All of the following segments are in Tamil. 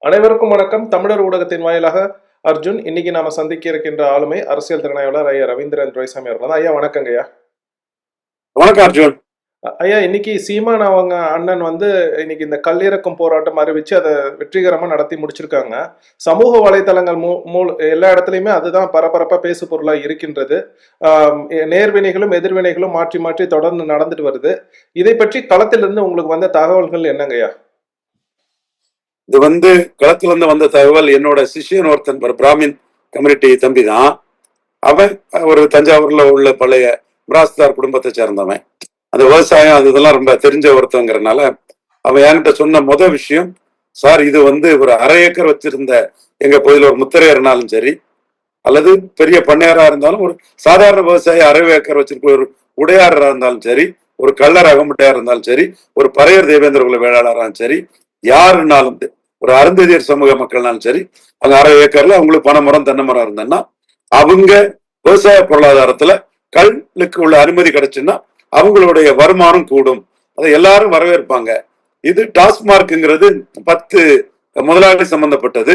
அனைவருக்கும் வணக்கம். தமிழர் ஊடகத்தின் வாயிலாக அர்ஜுன். இன்னைக்கு நாம சந்திக்க இருக்கின்ற ஆளுமை அரசியல் திறனாய்வாளர் ஐயா ரவீந்திரன் துரைசாமி அவர்கள் தான். ஐயா வணக்கங்க ஐயா. வணக்கம் அர்ஜுன். ஐயா, இன்னைக்கு சீமான் அவங்க அண்ணன் இன்னைக்கு இந்த கல்லிறக்கும் போராட்டம் அறிவிச்சு அதை வெற்றிகரமா நடத்தி முடிச்சிருக்காங்க. சமூக வலைதளங்கள் எல்லா இடத்துலயுமே அதுதான் பரபரப்பா பேசு பொருளா இருக்கின்றது. நேர்வினைகளும் எதிர்வினைகளும் மாற்றி மாற்றி தொடர்ந்து நடந்துட்டு வருது. இதை பற்றி களத்திலிருந்து உங்களுக்கு வந்த தகவல்கள் என்னங்கய்யா? இது களத்துல இருந்து வந்த தகவல், என்னோட சிஷியன் ஒருத்தன் பிராமின் கம்யூனிட்டி தம்பி தான். அவன் ஒரு தஞ்சாவூர்ல உள்ள பழைய மிராஸ்தார் குடும்பத்தை சேர்ந்தவன். அந்த விவசாயம் அது இதெல்லாம் ரொம்ப தெரிஞ்ச ஒருத்தங்கிறனால அவன் என்கிட்ட சொன்ன விஷயம், சார் இது ஒரு அரை ஏக்கர் வச்சிருந்த எங்க பகுதியில் ஒரு முத்திரையர்னாலும் சரி, அல்லது பெரிய பண்ணையாரா இருந்தாலும், ஒரு சாதாரண விவசாயி அரை ஏக்கர் வச்சிருக்க ஒரு உடையாரா இருந்தாலும் சரி, ஒரு கள்ளர் அகமுட்டையா இருந்தாலும் சரி, ஒரு பறையர் தேவேந்திர குல வேளாளராலும் சரி, யாருன்னாலும், ஒரு அருந்ததியர் சமூக மக்கள்னாலும் சரி, அங்க அரை ஏக்கர்ல அவங்களுக்கு பனை மரம் தென்னை மரம் இருந்தேன்னா அவங்க விவசாய பொருளாதாரத்துல கல்லுக்கு உள்ள அனுமதி கிடைச்சுன்னா அவங்களுடைய வருமானம் கூடும். அதை எல்லாரும் வரவேற்பாங்க. இது டாஸ்மார்க்ங்கிறது 10 முதலாளி சம்பந்தப்பட்டது.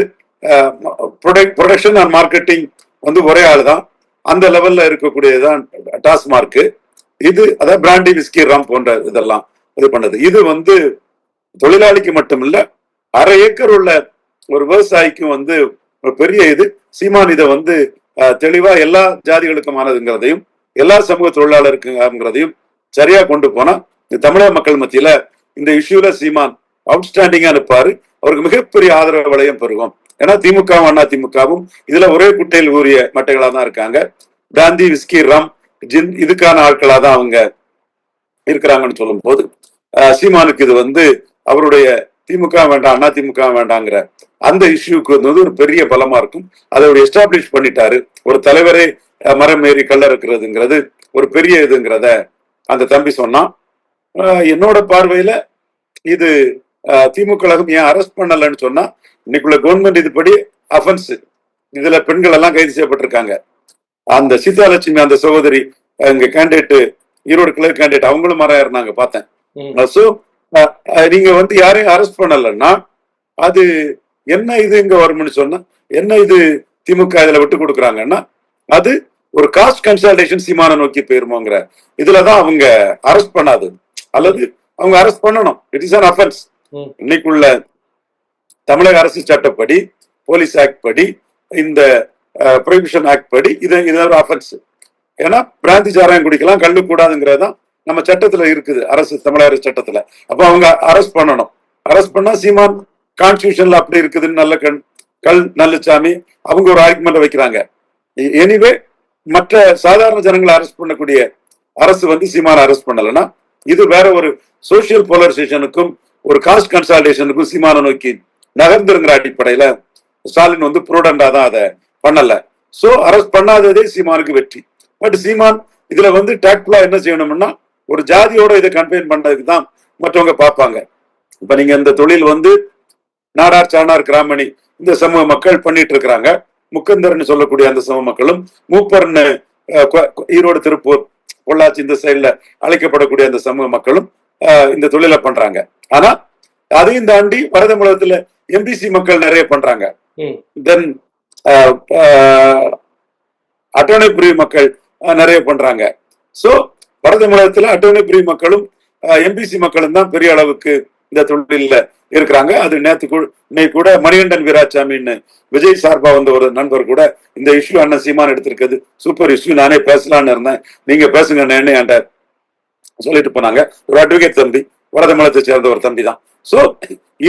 ப்ரொடக்ஷன் அண்ட் மார்க்கெட்டிங் ஒரே ஆள் தான். அந்த லெவல்ல இருக்கக்கூடியதுதான் டாஸ்மார்க். இது அதாவது பிராண்டி, விஸ்கி, ரம் போன்ற இதெல்லாம் இது பண்ணது. இது தொழிலாளிக்கு மட்டும் இல்ல, அரை ஏக்கர் உள்ள ஒரு விவசாயிக்கும் ஒரு பெரிய இது. சீமான் இதை தெளிவா எல்லா ஜாதிகளுக்குமானதுங்கிறதையும் எல்லா சமூக தொழிலாளருக்குங்கிறதையும் சரியா கொண்டு போனா தமிழக மக்கள் மத்தியில இந்த இஷ்யூல சீமான் அவுட்ஸ்டாண்டிங்கா இருப்பாரு. அவருக்கு மிகப்பெரிய ஆதரவு வளையம் பெறுவோம். ஏன்னா திமுகவும் அண்ணா திமுகவும் இதுல ஒரே குட்டையில் ஊறிய மட்டைகளா தான் இருக்காங்க. பிராந்தி, விஸ்கி, ரம், ஜின் இதுக்கான ஆட்களா தான் அவங்க இருக்கிறாங்கன்னு சொல்லும் போது சீமானுக்கு இது அவருடைய திமுக வேண்டாம் அண்ணா திமுக வேண்டாங்கிற அந்த இஷ்யூக்கு ஒரு பெரிய பலமா இருக்கும். அதை ஒரு எஸ்டாப்ளிஷ் பண்ணிட்டாரு. ஒரு தலைவரே மரம் ஏறி கல்ல இருக்கிறதுங்கிறது ஒரு பெரிய இதுங்கிறத அந்த தம்பி சொன்னான். என்னோட பார்வையில இது திமுக ஏன் அரெஸ்ட் பண்ணலன்னு சொன்னா, இன்னைக்குள்ள கவர்மெண்ட் இதுபடி அஃபென்ஸ், இதுல பெண்கள் எல்லாம் கைது செய்யப்பட்டிருக்காங்க. அந்த சீதாலட்சுமி அந்த சகோதரி இங்க கேண்டிடேட், ஈரோடு கிளர் கேண்டிடேட், அவங்களும் மரம் ஏறினாங்க பார்த்தேன். சோ நீங்க யாரையும் அரெஸ்ட் பண்ணலன்னா அது என்ன இது இங்க வரும்னு சொன்னா, என்ன இது திமுக இதுல விட்டு கொடுக்குறாங்கன்னா அது ஒரு காஸ்ட் கன்சல்டேஷன் சீமான நோக்கி போயிருமோங்கிற இதுலதான் அவங்க அரெஸ்ட் பண்ணாது. அல்லது அவங்க அரெஸ்ட் பண்ணணும். It is an offence. இன்னைக்குள்ள தமிழக அரசு சட்டப்படி, போலீஸ் ஆக்ட் படி, இந்த ப்ரொஹிபிஷன் ஆக்ட் படி இது ஒரு அஃபென்ஸ். ஏன்னா பிராந்தி சாராயம் குடிக்கலாம், கல்லு கூடாதுங்கிறதான் நம்ம சட்டத்துல இருக்குது, அரசு தமிழக அரசு சட்டத்துல. அப்ப அவங்க அரெஸ்ட் பண்ணணும். அரெஸ்ட் பண்ணா சீமான் கான்ஸ்டியூஷன்ல அப்படி இருக்குதுன்னு கல் நல்லசாமி அவங்க ஒரு ஆர்குமெண்ட் வைக்கிறாங்க. எனிவே மற்ற சாதாரண ஜனங்களை அரெஸ்ட் பண்ணக்கூடிய அரசு சீமான அரெஸ்ட் பண்ணலன்னா இது வேற ஒரு சோசியல் போலரைசேஷனுக்கும் ஒரு காஸ்ட் கன்சல்டேஷனுக்கும் சீமான நோக்கி நகர்ந்துருங்கிற அடிப்படையில ஸ்டாலின் ப்ரூடண்டா தான் அதை பண்ணல. சோ அரெஸ்ட் பண்ணாததே சீமானுக்கு வெற்றி. பட் சீமான் இதுல டாக்ட்ஃபுல்லா என்ன செய்யணும்னா, ஒரு ஜாதியோட இதை கம்பைன் பண்ணதுக்கு தான் மற்றவங்க பார்ப்பாங்க. இப்ப நீங்க இந்த தொழில் நாடார், சாணார், கிராமணி இந்த சமூக மக்கள் பண்ணிட்டு இருக்கிறாங்க. முக்கந்தர்னு சொல்லக்கூடிய அந்த சமூக மக்களும், மூப்பர்னு ஈரோடு, திருப்பூர், பொள்ளாச்சி இந்த சைட்ல அழைக்கப்படக்கூடிய அந்த சமூக மக்களும் இந்த தொழிலை பண்றாங்க. ஆனா அதையும் தாண்டி வரதமுலகத்துல எம்பிசி மக்கள் நிறைய பண்றாங்க. தென் அட்டவணை பிரிவு மக்கள் நிறைய பண்றாங்க. சோ வரதமுலகத்துல அட்டவணை பிரிவு மக்களும் எம்பிசி மக்களும் தான் பெரிய அளவுக்கு இந்த தொழில இருக்கிறாங்க. அது இன்னைக்கு கூட மணிகண்டன் வீராசாமின்னு விஜய் சார்பா ஒரு நண்பர் கூட இந்த இஷ்யூ அண்ணன் சீமான் எடுத்திருக்கிறது சூப்பர் இஷ்யூ, நானே பேசலான்னு இருந்தேன், நீங்க பேசுங்க என்கிட்ட சொல்லிட்டு போனாங்க. ஒரு அட்வொகேட் தம்பி, வரதமலத்தை சேர்ந்த ஒரு தம்பி தான். சோ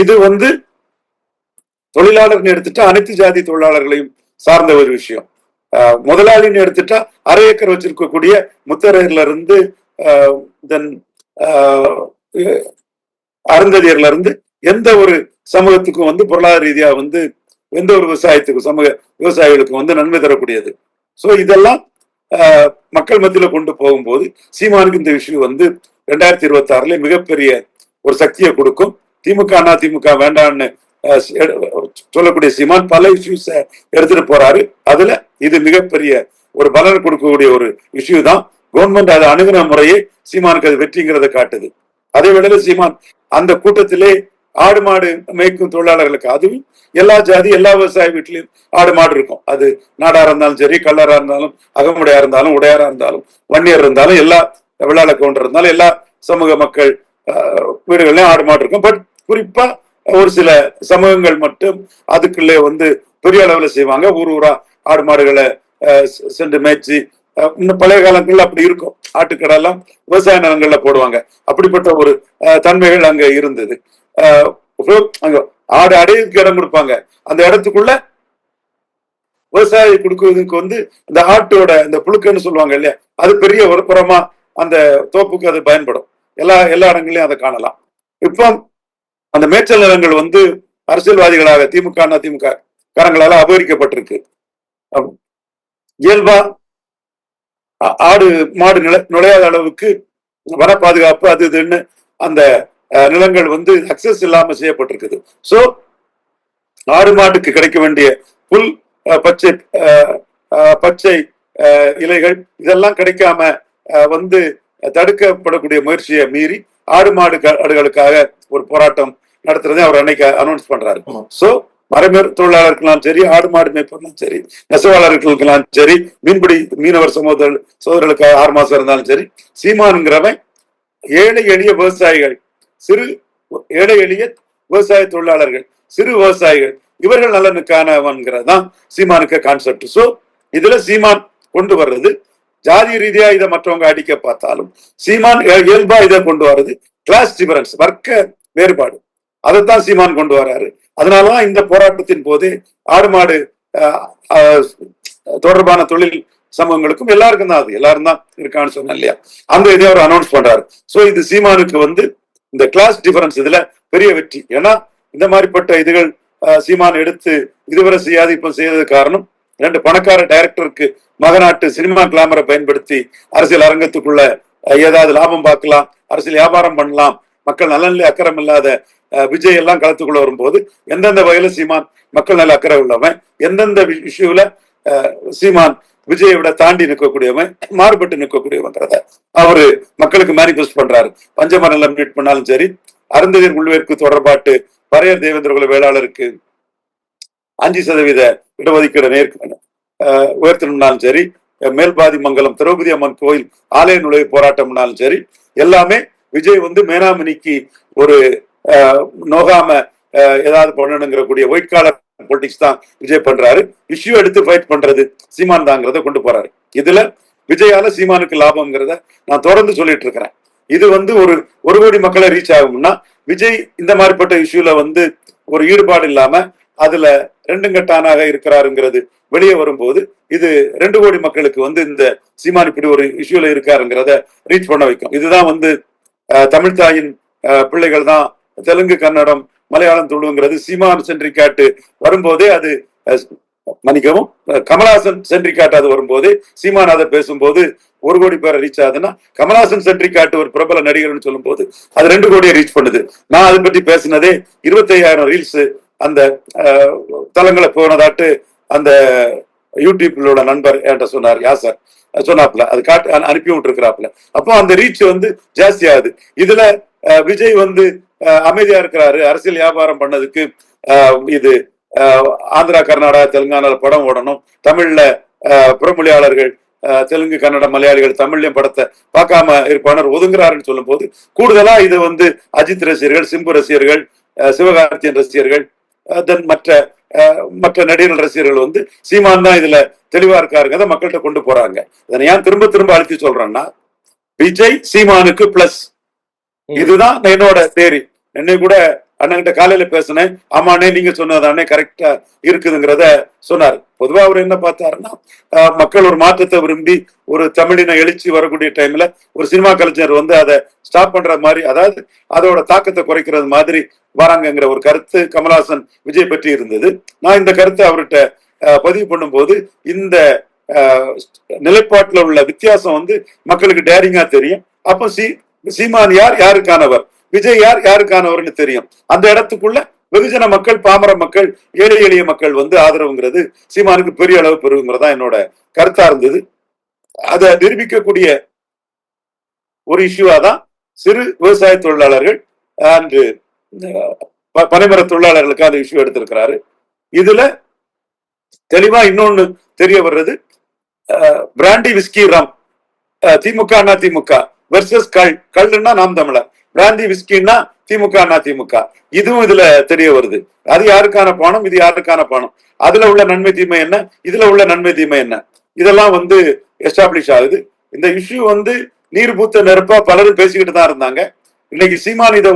இது தொழிலாளர்னு எடுத்துட்டா அனைத்து ஜாதி தொழிலாளர்களையும் சார்ந்த ஒரு விஷயம். முதலாளின்னு எடுத்துட்டா அரை ஏக்கர் வச்சிருக்கக்கூடிய முத்தரையர்ல இருந்து தென் அருந்ததியர்ல இருந்து எந்த ஒரு சமூகத்துக்கும் பொருளாதார ரீதியா எந்த ஒரு விவசாயத்துக்கும் சமூக விவசாயிகளுக்கும் நன்மை தரக்கூடியது. சோ இதெல்லாம் மக்கள் மத்தியில கொண்டு போகும்போது சீமானுக்கு இந்த விஷயம் 2026 மிகப்பெரிய ஒரு சக்தியை கொடுக்கும். திமுக அண்ணா திமுக வேண்டான்னு சொல்லக்கூடிய சீமான் பல இஷ்யூஸ எடுத்துட்டு போறாரு. அதுல இது மிகப்பெரிய ஒரு பலன் கொடுக்கக்கூடிய ஒரு இஷ்யூ தான். கவர்மெண்ட் அதை அணுகுன முறையே சீமானுக்கு அது வெற்றிங்கிறத காட்டுது. அதே வேளையில சீமான் அந்த கூட்டத்திலே ஆடு மாடு மேய்க்கும் தொழிலாளர்களுக்கு, அதுவும் எல்லா ஜாதி எல்லா விவசாய வீட்லயும் ஆடு மாடு இருக்கும். அது நாடாரா இருந்தாலும் சரி, கல்லரா இருந்தாலும், அகமுடையா இருந்தாலும், உடையாரா இருந்தாலும், வன்னியர் இருந்தாலும், எல்லா விழால கவுண்டர் இருந்தாலும், எல்லா சமூக மக்கள் வீடுகள்லயும் ஆடு மாடு இருக்கும். பட் குறிப்பா ஒரு சில சமூகங்கள் மட்டும் அதுக்குள்ளே வந்து பெரிய அளவுல செய்வாங்க. ஊர் ஊரா ஆடு மாடுகளை சென்று மேய்ச்சி, இன்னும் பழைய காலங்கள்ல அப்படி இருக்கும். ஆட்டுக்கடை எல்லாம் விவசாய நிலங்கள்ல போடுவாங்க. அப்படிப்பட்ட ஒரு தன்மைகள் அங்க இருந்தது. அங்க ஆடு அடையிறதுக்கு இடம் கொடுப்பாங்க. அந்த இடத்துக்குள்ள விவசாயி கொடுக்குறதுக்கு வந்து இந்த ஆட்டோட இந்த புழுக்கன்னு சொல்லுவாங்க இல்லையா, அது பெரிய ஒரு புறமா அந்த தோப்புக்கு அது பயன்படும். எல்லா இடங்களையும் அதை காணலாம். இப்போ அந்த மேய்ச்சல் நிலங்கள் வந்து அரசியல்வாதிகளாக திமுக அதிமுக காரங்களால அபகரிக்கப்பட்டிருக்கு. இயல்பா ஆடு மாடு நுழையாத அளவுக்கு வன பாதுகாப்பு அது இதுன்னு அந்த நிலங்கள் வந்து அக்சஸ் இல்லாம செய்யப்பட்டிருக்குது. சோ ஆடு மாட்டுக்கு கிடைக்க வேண்டிய புல், பச்சை பச்சை இலைகள் இதெல்லாம் கிடைக்காம வந்து தடுக்கப்படக்கூடிய முயற்சியை மீறி ஆடு மாடுகளுக்காக ஒரு போராட்டம் நடத்துறதை அவர் அன்னைக்கு அனௌன்ஸ் பண்றாரு. சோ மரமேறு தொழிலாளர்களும் சரி, ஆடு மாடு மேய்ப்பர்களும் சரி, நெசவாளர்களுக்கெல்லாம் சரி, மீன்பிடி மீனவர் சகோதரர்களுக்கு 6 மாசம் இருந்தாலும் சரி, சீமானுங்கிறவன் ஏழை எளிய விவசாயிகள், ஏழை எளிய விவசாய தொழிலாளர்கள், சிறு விவசாயிகள், இவர்கள் நலனுக்கானவன்கிறது தான் சீமானுக்கு கான்செப்ட். சோ இதுல சீமான் கொண்டு வர்றது ஜாதி ரீதியா இதை மற்றவங்க அடிக்க பார்த்தாலும், சீமான் இயல்பா இதை கொண்டு வர்றது கிளாஸ் டிஃபரன்ஸ், வர்க்க வேறுபாடு, அதைத்தான் சீமான் கொண்டு வர்றாரு. அதனாலதான் இந்த போராட்டத்தின் போது ஆடு மாடு தொடர்பான தொழில் சமூகங்களுக்கும் எல்லாருக்கும் தான், அது எல்லாரும் தான் இருக்கான்னு சொன்ன இல்லையா, அந்த இதை அவர் அனௌன்ஸ் பண்றாரு. சோ இது சீமானுக்கு வந்து இந்த கிளாஸ் டிஃபரன்ஸ் இதுல பெரிய வெற்றி. ஏன்னா இந்த மாதிரிப்பட்ட இதுகள் சீமான் எடுத்து இதுவரை செய்யாது இப்ப செய்யறது காரணம், 2 பணக்கார டைரக்டருக்கு மகநாட்டு சினிமா கிளாமரை பயன்படுத்தி அரசியல் அரங்கத்துக்குள்ள ஏதாவது லாபம் பார்க்கலாம், அரசியல் வியாபாரம் பண்ணலாம், மக்கள் நலனில் அக்கறம் இல்லாத விஜய் எல்லாம் களத்துக்குள்ள வரும்போது எந்தெந்த வகையில சீமான் மக்கள் நல்ல அக்கறை உள்ளவன், எந்தெந்த இஷ்யூல சீமான் விஜயை விட தாண்டி நிற்கக்கூடியவன், மாறுபட்டு நிற்கக்கூடியவன்றத அவரு மக்களுக்கு மேனிபெஸ்ட் பண்றாரு. பஞ்சமரல்ல மீட் பண்ணாலும் சரி, அருந்ததியர் உள்வேற்கு தொடர்பாட்டு பரையர் தேவேந்திரகுல வேளாளருக்கு 5% இடஒதுக்கீடு உயர்த்தணும்னாலும் சரி, மேல்பாதி மங்கலம் திரௌபதி அம்மன் கோயில் ஆலய நுழைவு போராட்டம்னாலும் சரி, எல்லாமே விஜய் வந்து மேனாமணிக்கு ஒரு நோகாம ஏதாவது பண்ணணுங்கிற கூடிய ஒயிட் காலர் பொலிட்டிக்ஸ் தான் விஜய் பண்றாரு. இஷ்யூ எடுத்து ஃபைட் பண்றது சீமான் தாங்கிறத கொண்டு போறாரு. இதுல விஜயால சீமானுக்கு லாபம்ங்கிறத நான் தொடர்ந்து சொல்லிட்டு இருக்கிறேன். இது வந்து ஒரு கோடி மக்களை ரீச் ஆகும்னா, விஜய் இந்த மாதிரிப்பட்ட இஷ்யூல வந்து ஒரு ஈடுபாடு இல்லாம அதுல 2 கட்டானாக இருக்கிறாருங்கிறது வெளியே வரும்போது, இது 2 கோடி மக்களுக்கு வந்து இந்த சீமான் இப்படி ஒரு இஷ்யூல இருக்காருங்கிறத ரீச் பண்ண வைக்கும். இதுதான் வந்து தமிழ் தாயின் பிள்ளைகள் தான் தெலுங்கு, கன்னடம், மலையாளம், துளுங்கிறது சீமான் சென்ட்ரிக்காட்டு வரும்போதே, அது மன்னிக்கவும் கமலஹாசன் சென்ட்ரிக்காட்டு அது வரும்போது, சீமான் அதை பேசும்போது 1 கோடி பேரை ரீச் ஆகுதுன்னா, கமலஹாசன் சென்ட்ரிக்காட்டு ஒரு பிரபல நடிகர்னு சொல்லும் போது அது 2 கோடியை ரீச் பண்ணுது. நான் அதை பற்றி பேசினதே 25,000 ரீல்ஸ் அந்த தளங்களை போனதாட்டு அந்த யூடியூப்ல உள்ள நண்பர் என்கிட்ட சொன்னார், யாசர் சொன்னாப்ல, அது அனுப்பி விட்டுருக்கிறாப்ல. அப்போ அந்த ரீச் வந்து ஜாஸ்தி ஆகுது. இதுல விஜய் வந்து அமைதியா இருக்கிறாரு, அரசியல் வியாபாரம் பண்ணதுக்கு இது ஆந்திரா, கர்நாடகா, தெலுங்கானால படம் ஓடணும், தமிழ்ல புறமொழியாளர்கள் தெலுங்கு, கன்னடம், மலையாளிகள் தமிழ்லயும் படத்தை பார்க்காம இருப்பானர் ஒதுங்குறாருன்னு சொல்லும் போது, கூடுதலா இது வந்து அஜித் ரசிகர்கள், சிம்பு ரசிகர்கள், சிவகார்த்தியன் ரசிகர்கள், தென் மற்ற நடிகர்கள் ரசிகர்கள் வந்து சீமான் தான் இதுல தெளிவா இருக்காருங்க மக்கள்கிட்ட கொண்டு போறாங்க. இதை ஏன் திரும்ப திரும்ப அழுத்தி சொல்றேன்னா, விஜய் சீமானுக்கு பிளஸ். இதுதான் என்னோட தேரி. என்னை கூட அண்ணன்கிட்ட காலையில பேசினேன், ஆமாண்ணே நீங்க சொன்னதானே கரெக்டா இருக்குதுங்கிறத சொன்னார். பொதுவா அவர் என்ன பார்த்தாருன்னா, மக்கள் ஒரு மாற்றத்தை விரும்பி ஒரு தமிழின எழுச்சி வரக்கூடிய டைம்ல ஒரு சினிமா கலைஞர் வந்து அதை ஸ்டாப் பண்ற மாதிரி, அதாவது அதோட தாக்கத்தை குறைக்கிறது மாதிரி வராங்கிற ஒரு கருத்து கமலஹாசன் விஜய் பற்றி இருந்தது. நான் இந்த கருத்தை அவர்கிட்ட பதிவு பண்ணும்போது, இந்த நிலைப்பாட்டுல உள்ள வித்தியாசம் வந்து மக்களுக்கு டேரிங்கா தெரியும். அப்ப சீமான் யாருக்கானவர், விஜய் யாருக்கானவர்னு தெரியும். அந்த இடத்துக்குள்ள வெகுஜன மக்கள், பாமர மக்கள், ஏழை எளிய மக்கள் வந்து ஆதரவுங்கிறது சீமானுக்கு பெரிய அளவு பெறுங்கிறதா என்னோட கருத்தா இருந்தது. அதை நிரூபிக்கக்கூடிய ஒரு இஷ்யூவா தான் சிறு விவசாய தொழிலாளர்கள் அன்று பனைமர தொழிலாளர்களுக்கு அந்த இஷ்யூ எடுத்திருக்கிறாரு. இதுல தெளிவா இன்னொன்னு தெரிய வர்றது, பிராண்டி விஸ்கி ரம், திமுக அண்ணா திமுக வெர்சஸ் கல்லுன்னா நாம் தமிழர், பிராந்தி விஸ்கின்னா திமுக அண்ணா திமுக. இதுவும் இதுல தெரிய வருது. அது யாருக்கான பணம், இது யாருக்கான பணம், அதுல உள்ள நன்மை தீமை என்ன, இதுல உள்ள நன்மை தீமை என்ன, இதெல்லாம் எஸ்டாப்ளிஷ் ஆகுது. இந்த இஷ்யூ நீர் பூத்த நெருப்பா பலரும் பேசிக்கிட்டு தான் இருந்தாங்க. இன்னைக்கு சீமான் இதை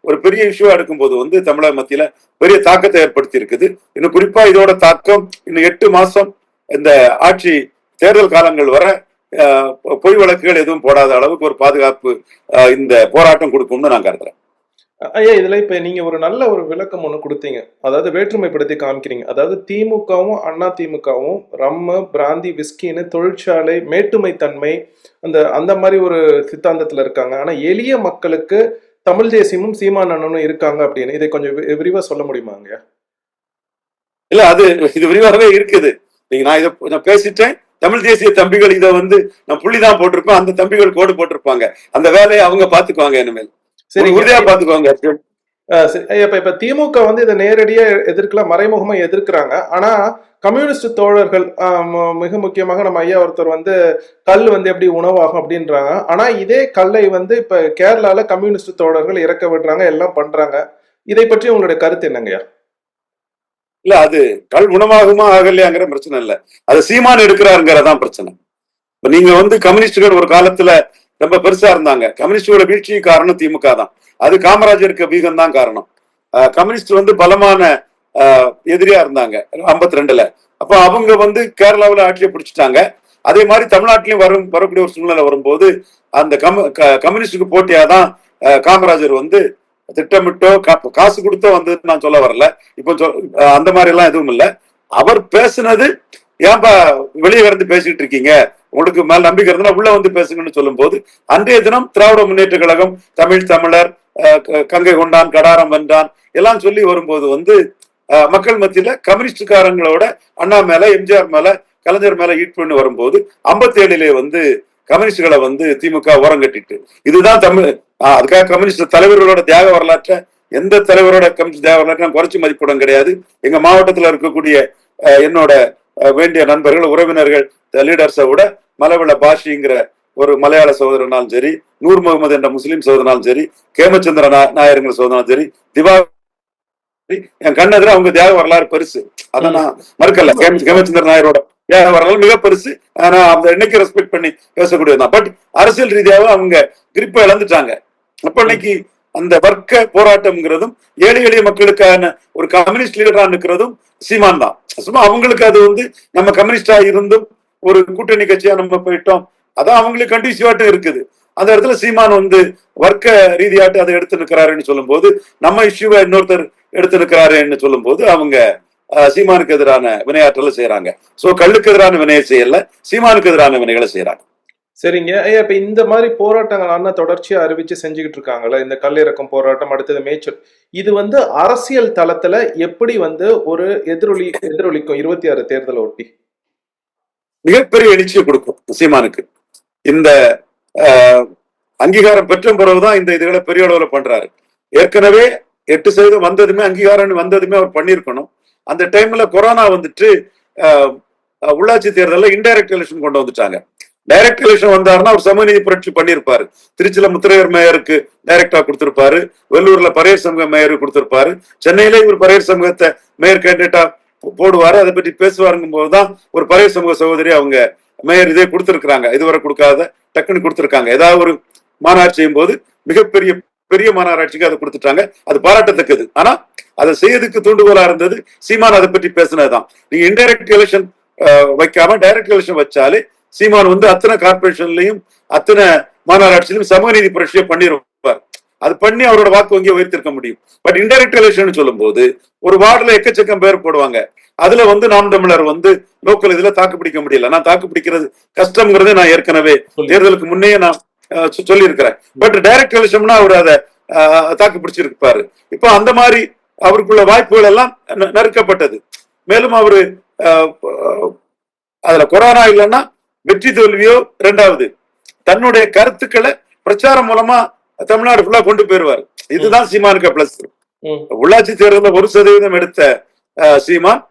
ஒரு பெரிய இஷ்யூ எடுக்கும்போது தமிழக மத்தியில பெரிய தாக்கத்தை ஏற்படுத்தி இருக்குது. இன்னும் குறிப்பா இதோட தாக்கம் இன்னும் 8 மாசம் இந்த ஆட்சி தேர்தல் காலங்கள் வர பொய் வழக்குகள் எதுவும் போடாத அளவுக்கு ஒரு பாதுகாப்பு இந்த போராட்டம் கொடுக்கும்னு நான் கருதுறேன். ஐயா, இதுல இப்ப நீங்க ஒரு நல்ல ஒரு விளக்கம் ஒண்ணு கொடுத்தீங்க. அதாவது வேற்றுமைப்படுத்தி காமிக்கிறீங்க. அதாவது திமுகவும் அண்ணா திமுகவும் ரம்மு, பிராந்தி, விஸ்கின்னு தொழிற்சாலை மேட்டுமை தன்மை அந்த மாதிரி ஒரு சித்தாந்தத்துல இருக்காங்க. ஆனா எளிய மக்களுக்கு தமிழ் தேசியமும் சீமான் அண்ணனும் இருக்காங்க அப்படின்னு இதை கொஞ்சம் விரிவா சொல்ல முடியுமாங்க? இல்ல, இது விரிவாகவே இருக்குது. நான் இதை பேசிட்டேன். தமிழ் தேசிய தம்பிகள் இதை நான் புள்ளிதான் போட்டிருப்பேன், அந்த தம்பிகள் கோடு போட்டிருப்பாங்க. அந்த வேலையை அவங்க பாத்துக்குவாங்க, இனிமேல் சரி உறுதியா பாத்துக்குவாங்க. இப்ப திமுக இதை நேரடியா எதிர்க்கலாம், மறைமுகமா எதிர்க்கிறாங்க. ஆனா கம்யூனிஸ்ட் தோழர்கள் மிக முக்கியமாக நம்ம ஐயா ஒருத்தர் கல் எப்படி உணவாகும் அப்படின்றாங்க. ஆனா இதே கல்லை இப்ப கேரளால கம்யூனிஸ்ட் தோழர்கள் இறக்க விடுறாங்க, எல்லாம் பண்றாங்க. இதை பற்றி உங்களுடைய கருத்து என்னங்கய்யா? இல்ல, அது கல் உணவாகுமா ஆகலையாங்கிற பிரச்சனை இல்ல, அது சீமான் எடுக்கிறாருங்கிறதான் பிரச்சனை. இப்ப நீங்க கம்யூனிஸ்டுகள் ஒரு காலத்துல ரொம்ப பெருசா இருந்தாங்க. கம்யூனிஸ்டோட வீழ்ச்சி காரணம் திமுக தான். அது காமராஜருக்கு வீகம் தான் காரணம். கம்யூனிஸ்ட் பலமான எதிரியா இருந்தாங்க 52ல. அப்ப அவங்க கேரளாவில் ஆட்சியை பிடிச்சிட்டாங்க. அதே மாதிரி தமிழ்நாட்டிலையும் வரக்கூடிய ஒரு சூழ்நிலை வரும்போது அந்த கம்யூனிஸ்டுக்கு போட்டியாதான் காமராஜர் திட்டமிட்டோ காசு கொடுத்தோ நான் சொல்ல வரல. இப்போ அந்த மாதிரி எல்லாம் எதுவும் இல்லை. அவர் பேசுனது, ஏன்பா வெளியே கடந்து பேசிட்டு இருக்கீங்க, உங்களுக்கு மேல நம்பிக்கை இருந்தா உள்ள பேசுங்கன்னு சொல்லும் போது, அன்றைய தினம் திராவிட முன்னேற்ற கழகம், தமிழர், கங்கை கொண்டான், கடாரம் வென்றான் எல்லாம் சொல்லி வரும்போது மக்கள் மத்தியில கம்யூனிஸ்டுக்காரங்களோட அண்ணா மேல, எம்ஜிஆர் மேல, கலைஞர் மேல ஈட் பண்ணி வரும்போது 57லே கம்யூனிஸ்டுகளை திமுக ஓரம் கட்டிட்டு, இதுதான் அதுக்காக கம்யூனிஸ்ட் தலைவர்களோட தியாக வரலாற்றை, எந்த தலைவரோட கம்யூனிஸ்ட் தியாக வரலாற்றை குறைச்சி மதிப்பிடம் கிடையாது. எங்க மாவட்டத்துல இருக்கக்கூடிய என்னோட வேண்டிய நண்பர்கள், உறவினர்கள், லீடர்ஸை விட மலவிள பாஷிங்கிற ஒரு மலையாள சகோதரனாலும் சரி, நூர் முகமது என்ற முஸ்லீம் சகோதரனாலும் சரி, கேமச்சந்திர நாயருங்கிற சகோதரனாலும் சரி, திவாகர், என் கண்ணெதிர அவங்க தியாக வரலாறு பெருசு. அதை நான் மறுக்கல. கேமச்சந்திர நாயரோட தியாக வரலாறு மிக பெருசு. ஆனா அந்த இன்னைக்கு ரெஸ்பெக்ட் பண்ணி பேசக்கூடியதுதான். பட் அரசியல் ரீதியாக அவங்க கிரிப்பை இழந்துட்டாங்க. அப்ப இன்னைக்கு அந்த வர்க்க போராட்டம்ங்கிறதும் ஏழை எளிய மக்களுக்கான ஒரு கம்யூனிஸ்ட் லீடரா இருக்கிறதும் சீமான் தான். சும்மா அவங்களுக்கு அது நம்ம கம்யூனிஸ்டா இருந்தும் ஒரு கூட்டணி கட்சியா நம்ம போயிட்டோம், அதான் அவங்களுக்கு கண்டிசிவாட்டும் இருக்குது. அந்த இடத்துல சீமான் வர்க்க ரீதியாட்டு அதை எடுத்து நிற்கிறாருன்னு சொல்லும் போது, நம்ம இஷ்யூவை இன்னொருத்தர் எடுத்து நிற்கிறாருன்னு சொல்லும் போது அவங்க சீமானுக்கு எதிரான வினையாற்றலை செய்யறாங்க. சோ கல்லுக்கு எதிரான வினையை செய்யல, சீமானுக்கு எதிரான வினைகளை செய்யறாங்க. சரிங்க ஐயா, இப்ப இந்த மாதிரி போராட்டங்கள் தொடர்ச்சியா அறிவிச்சு செஞ்சுக்கிட்டு இருக்காங்கல்ல, இந்த கல்லிறக்கம் போராட்டம், அடுத்தது மேய்ச்சல், இது அரசியல் தளத்துல எப்படி ஒரு எதிரொலிக்கும் 26 தேர்தலை ஒட்டி? மிகப்பெரிய எழுச்சியை கொடுக்கும் சீமானுக்கு. இந்த அங்கீகாரம் பெற்ற பிறகுதான் இந்த இதுகளை பெரிய அளவுல பண்றாரு. ஏற்கனவே 8% வந்ததுமே, அங்கீகாரம் வந்ததுமே அவர் பண்ணிருக்கணும். அந்த டைம்ல கொரோனா உள்ளாட்சி தேர்தலில் இன்டைரக்ட் எலெக்ஷன் கொண்டு வந்துட்டாங்க. டைரக்ட் எலெக்ஷன் வந்தாருன்னா அவர் சமூகநீதி புரட்சி பண்ணிருப்பாரு. திருச்சியில முத்திரையர் மேயருக்கு டைரக்டா கொடுத்திருப்பாரு, வெள்ளூர்ல பரையர் சமூக மேயருக்கு கொடுத்திருப்பாரு, சென்னையில இவர் பரையர் சமூகத்தை மேயர் கேண்டிடேட்டா போடுவாரு. அதை பற்றி பேசுவாருங்கும் போதுதான் ஒரு பரையர் சமூக சகோதரி அவங்க மேயர் இதே கொடுத்திருக்கிறாங்க, இதுவரை கொடுக்காத டக்குன்னு கொடுத்திருக்காங்க. ஏதாவது ஒரு மாநாடு செய்யும் போது பெரிய மாநகராட்சிக்கு அதை கொடுத்துட்டாங்க. அது பாராட்டத்தக்கது. ஆனா அதை செய்யறதுக்கு தூண்டுகோலா இருந்தது சீமான் அதை பற்றி பேசினதுதான். நீங்க இன்டைரக்ட் எலெக்ஷன் வைக்காம டைரக்ட் எலெக்ஷன் வச்சாலே சீமான் அத்தனை கார்பரேஷன்லயும் அத்தனை மாநகராட்சியிலும் சமூக நீதி புரட்சியை பண்ணிருப்பார். அது பண்ணி அவரோட வாக்கு வங்கியை உயர்த்திருக்க முடியும். பட் இன்டைரக்ட் எலெக்ஷன் சொல்லும் போது ஒரு வார்டுல எக்கச்சக்கம் பேர் போடுவாங்க. அதுல நாம் தமிழர் லோக்கல் இதுல தாக்கு பிடிக்க முடியல. நான் தாக்கு பிடிக்கிறது கஷ்டம்ங்கிறத நான் ஏற்கனவே தேர்தலுக்கு முன்னே நான் சொல்லி இருக்கிறேன். பட் டைரக்ட் எலெக்ஷன்னா அவர் அதை தாக்கு பிடிச்சிருப்பாரு. இப்போ அந்த மாதிரி அவருக்குள்ள வாய்ப்புகள் எல்லாம் நறுக்கப்பட்டது. மேலும் அவரு அதுல கொரோனா இல்லைன்னா வெற்றி தோல்வியோ, இரண்டாவது தன்னுடைய கருத்துக்களை பிரச்சாரம் மூலமா தமிழ்நாடு ஃபுல்லா கொண்டு போயிருவாரு. இதுதான் சீமானுக்கு பிளஸ். ம். உள்ளாட்சி தேர்தலில் 1% எடுத்த சீமான்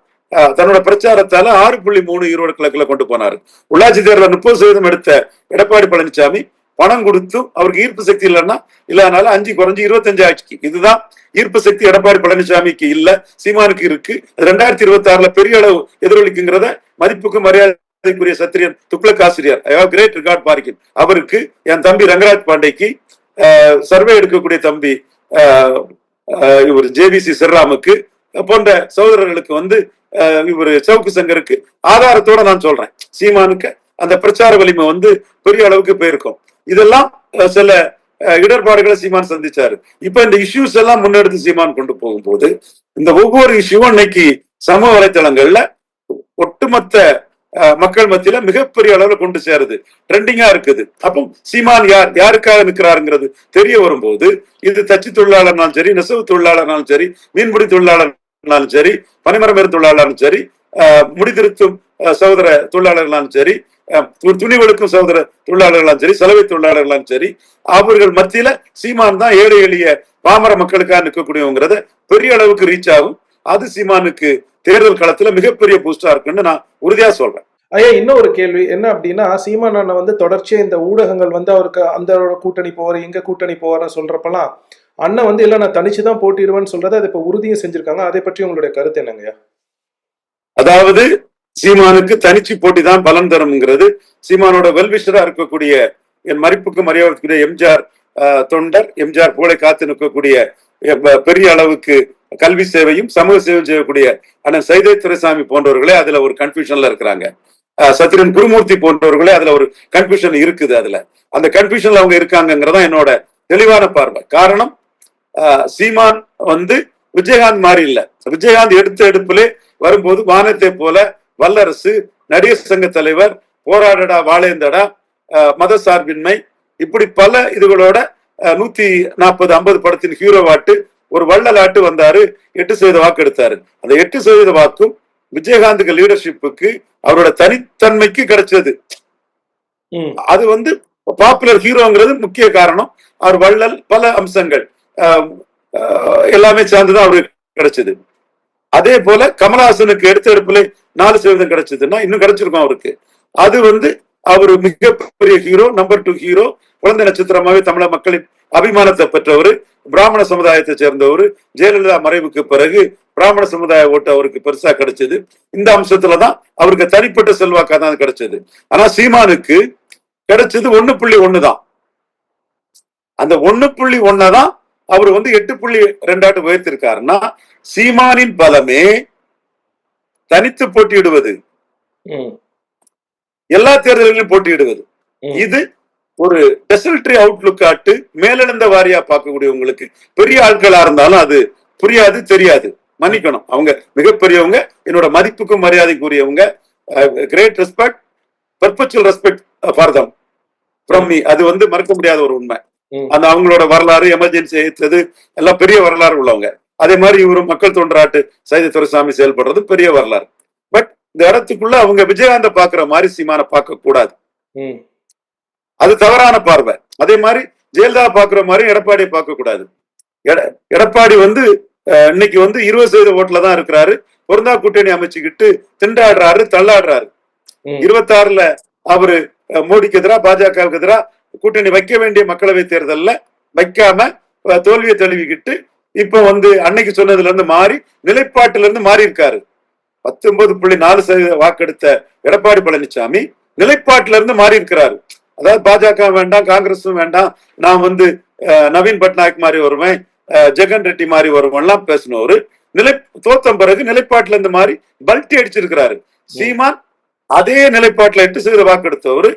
தன்னோட பிரச்சாரத்தால 6.3 ஈரோடு கிழக்குல கொண்டு போனாரு. உள்ளாட்சி தேர்தலில் 30% எடுத்த எடப்பாடி பழனிசாமி பணம் கொடுத்தும் அவருக்கு ஈர்ப்பு சக்தி இல்லைன்னா இல்லாதனால 5 குறைஞ்சு 25 ஆட்சிக்கு. இதுதான் ஈர்ப்பு சக்தி எடப்பாடி பழனிசாமிக்கு இல்ல, சீமானுக்கு இருக்கு. 2026 பெரிய அளவு எதிரொலிக்குங்கிறத மதிப்புக்கு மரியாதைக்குரிய சத்திரியன் துக்ளக் ஆசிரியர் கிரேட் ரிகார்ட் பாரிக்கின் அவருக்கு, என் தம்பி ரங்கராஜ் பாண்டேக்கு, சர்வே எடுக்கக்கூடிய தம்பி இவர் ஜேபிசி சிர்ராமுக்கு போன்ற சகோதரர்களுக்கு இவர் சவுக்கு சங்கருக்கு ஆதாரத்தோட நான் சொல்றேன், சீமானுக்கு அந்த பிரச்சார வலிமை பெரிய அளவுக்கு போயிருக்கும். இதெல்லாம் சில இடர்பாடுகளை சீமான் சந்திச்சாரு. இப்ப இந்த இஷ்யூஸ் எல்லாம் முன்னெடுத்து சீமான் கொண்டு போகும்போது இந்த ஒவ்வொரு இஷ்யூவும் இன்னைக்கு சமூக வலைத்தளங்கள்ல ஒட்டுமொத்த மக்கள் மத்தியில மிகப்பெரிய அளவுல கொண்டு சேருது, ட்ரெண்டிங்கா இருக்குது. அப்போ சீமான் யாருக்காக நிற்கிறாருங்கிறது தெரிய வரும்போது இது தச்சு தொழிலாளர்னாலும் சரி, நெசவு தொழிலாளர்னாலும் சரி, மீன்பிடி தொழிலாளர்னாலும் சரி, பனிமரமேறு தொழிலாளர்னாலும் சரி, முடிதிருத்தும் சகோதர தொழிலாளர்களாலும் சரி, துணிவெடுக்கும் சகோதர தொழிலாளர்களாலும் சரி, சலவை தொழிலாளர்களாலும் சரி, அவர்கள் மத்தியில சீமான் தான் ஏழை எளிய பாமர மக்களுக்காக நிற்கக்கூடியவங்கிறத பெரிய அளவுக்கு ரீச் ஆகும். அது சீமானுக்கு தேர்தல் களத்துல மிகப்பெரிய பூஸ்டா இருக்குன்னு நான் உறுதியா சொல்றேன். ஐயா, இன்னும் ஒரு கேள்வி என்ன அப்படின்னா, சீமான் அண்ணன் தொடர்ச்சியா இந்த ஊடகங்கள் அவருக்கு அந்த கூட்டணி போவார், இங்க கூட்டணி போவார்னு சொல்றப்பெல்லாம் அண்ணன் இல்ல நான் தனிச்சுதான் போட்டிடுவேன்னு சொல்றதை அதை இப்ப உறுதியும் செஞ்சிருக்காங்க. அதை பற்றி உங்களுடைய கருத்து என்னங்கய்யா? அதாவது சீமானுக்கு தனிச்சு போட்டி தான் பலன் தரும்ங்கிறது சீமானோட வெல்விஷரா இருக்கக்கூடிய என் மதிப்புக்கு மரியாதைக்குரிய எம்ஜிஆர் தொண்டர், எம்ஜிஆர் புகழை காத்து நிற்கக்கூடிய பெரிய அளவுக்கு கல்வி சேவையும் சமூக சேவையும் செய்யக்கூடிய அண்ணன் சைதை துரைசாமி போன்றவர்களே அதுல ஒரு கன்ஃபியூஷன்ல இருக்கிறாங்க. சத்திரன் குருமூர்த்தி போன்றவர்களே அதுல ஒரு கன்ஃபியூஷன் இருக்குது. அதுல அந்த கன்ஃபியூஷன்ல அவங்க இருக்காங்கிறதா என்னோட தெளிவான பார்வை. காரணம், சீமான் விஜயகாந்த் மாதிரி இல்ல. விஜயகாந்த் எடுப்பிலே வரும்போது வானத்தை போல, வல்லரசு, நடிகர் சங்க தலைவர், போராடடா வாழேந்தடா, மத சார்பின்மை, இப்படி பல இதுகளோட 140-50 படத்தின் ஹீரோவாட்டு ஒரு வள்ளலாட்டு வந்தாரு. 8% வாக்கு எடுத்தாரு. அந்த 8% வாக்கும் விஜயகாந்துக்கு லீடர்ஷிப்புக்கு அவரோட தனித்தன்மைக்கு கிடைச்சது. அது பாப்புலர் ஹீரோங்கிறது முக்கிய காரணம். அவர் வள்ளல், பல அம்சங்கள் எல்லாமே சேர்ந்துதான் அவருக்கு கிடைச்சது. அதே போல கமலஹாசனுக்கு எடுப்புல 4% கிடைச்சதுன்னா இன்னும் கிடைச்சிருக்கும் அவருக்கு. அது அவரு மிகப்பெரிய ஹீரோ, நம்பர் 2 ஹீரோ, குழந்தை நட்சத்திரமாவே தமிழக மக்களின் அபிமானத்தை பெற்றவர், பிராமண சமுதாயத்தை சேர்ந்தவர். ஜெயலலிதா மறைவுக்கு பிறகு பிராமண சமுதாய ஓட்டு அவருக்கு பெருசா கிடைச்சது. இந்த அம்சத்துலதான் அவருக்கு தனிப்பட்ட செல்வாக்கா தான் கிடைச்சது. ஆனா சீமானுக்கு கிடைச்சது 1.1 தான். அந்த 1.1 தான் அவர் 8.2 உயர்த்திருக்காருன்னா சீமானின் பலமே தனித்து போட்டியிடுவது, எல்லா தேர்தல்களிலும் போட்டியிடுவது. இது ஒரு டெசல்ட்ரி அவுட்லுக் ஆட்டு மேலெழுந்த வாரியா பார்க்கக்கூடியவங்களுக்கு, பெரிய ஆட்களா இருந்தாலும் அது புரியாது, தெரியாது, மன்னிக்கணும். அவங்க மிகப்பெரியவங்க, என்னோட மதிப்புக்கும் மரியாதைக்குரியவங்க. Great respect, perpetual respect for them from me. அது மறக்க முடியாத ஒரு உண்மை. அந்த அவங்களோட வரலாறு, எமர்ஜென்சி ஏற்றது எல்லாம் பெரிய வரலாறு உள்ளவங்க. அதே மாதிரி இவரும் மக்கள் தொண்டராட்டு சைதை துரைசாமி செயல்படுறது பெரிய வரலாறு. பட் இந்த இடத்துக்குள்ள அவங்க விஜயகாந்த பாக்குற மாதிரி சீமான பார்க்க கூடாது. அது தவறான பார்வை. அதே மாதிரி ஜெயலலிதா பாக்குற மாதிரி எடப்பாடியை பார்க்க கூடாது. எடப்பாடி இன்னைக்கு 20% ஓட்டுல தான் இருக்கிறாரு. பொருந்தா கூட்டணி அமைச்சுக்கிட்டு திண்டாடுறாரு, தள்ளாடுறாரு. 26ல அவரு மோடிக்கு எதிராக, பாஜகவுக்கு எதிராக கூட்டணி வைக்க வேண்டிய மக்களவை தேர்தல்ல வைக்காம தோல்வியை தழுவிக்கிட்டு இப்ப அன்னைக்கு சொன்னதுல இருந்து மாறி நிலைப்பாட்டுல இருந்து மாறி இருக்காரு. 19.4% வாக்கெடுத்த எடப்பாடி பழனிசாமி நிலைப்பாட்டுல இருந்து மாறி இருக்கிறாரு. அதாவது பாஜக வேண்டாம், காங்கிரஸும் வேண்டாம், நான் நவீன் பட்நாயக் மாதிரி வருவேன், ஜெகன் ரெட்டி மாதிரி வருவேன்லாம் பேசினவரு தோத்த பிறகு நிலைப்பாட்டுல இருந்து மாறி பல்ட்டி அடிச்சிருக்கிறாரு. சீமான் அதே நிலைப்பாட்டுல 8% வாக்கெடுத்தவரு.